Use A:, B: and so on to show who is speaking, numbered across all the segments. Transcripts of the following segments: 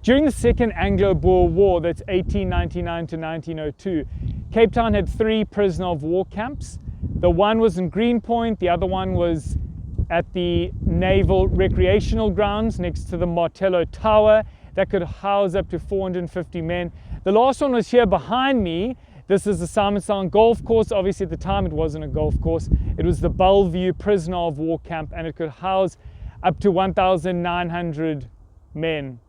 A: During the Second Anglo-Boer War, that's 1899 to 1902, Cape Town had 3 prisoner of war camps. The one was in Greenpoint, the other one was at the Naval Recreational Grounds next to the Martello Tower. That could house up to 450 men. The last one was here behind me. This is the Simonstown Golf Course. Obviously at the time it wasn't a golf course. It was the Bellevue Prisoner of War Camp, and it could house up to 1,900 men.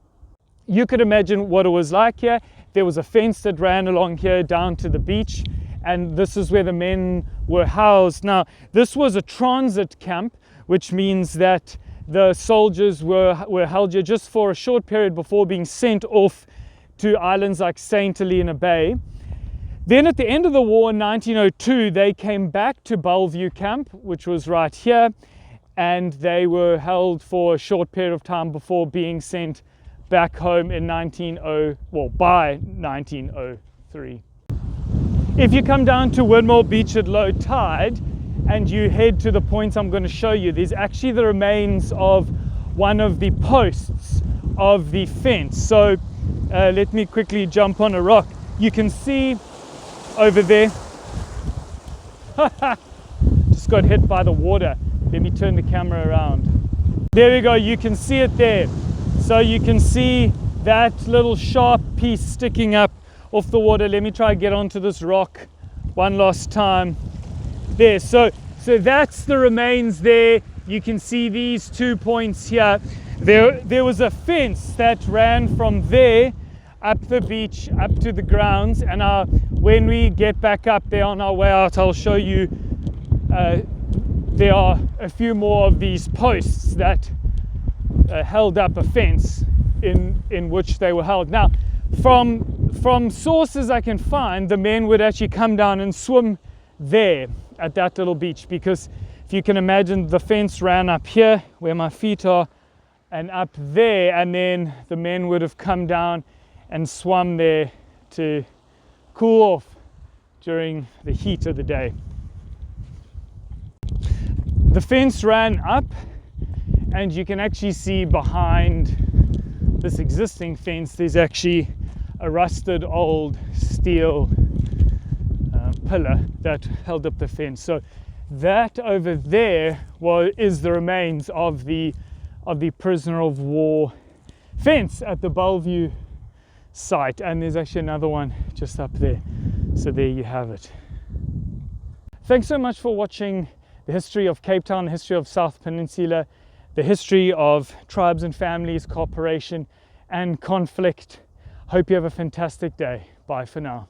A: You could imagine what it was like here. There was a fence that ran along here down to the beach, and this is where the men were housed. Now, this was a transit camp, which means that the soldiers were held here just for a short period before being sent off to islands like St. Helena Bay. Then at the end of the war in 1902, they came back to Bellevue Camp, which was right here, and they were held for a short period of time before being sent back home in by 1903. If you come down to Windmill Beach at low tide and you head to the point I'm going to show you, there's actually the remains of one of the posts of the fence. So let me quickly jump on a rock. You can see over there, just got hit by the water. Let me turn the camera around. There we go, you can see it there. So you can see that little sharp piece sticking up off the water. Let me try to get onto this rock one last time. There, so that's the remains there. You can see these 2 points here. There was a fence that ran from there up the beach, up to the grounds, and when we get back up there on our way out, I'll show you there are a few more of these posts that held up a fence in which they were held. Now, from sources I can find, the men would actually come down and swim there at that little beach, because if you can imagine, the fence ran up here where my feet are and up there, and then the men would have come down and swum there to cool off during the heat of the day. The fence ran up, and you can actually see behind this existing fence there's actually a rusted old steel pillar that held up the fence. So that over there is the remains of the prisoner of war fence at the Bellevue site, and there's actually another one just up there. So there you have it. Thanks so much for watching the history of Cape Town, the history of South Peninsula, the history of tribes and families, cooperation and conflict. Hope you have a fantastic day. Bye for now.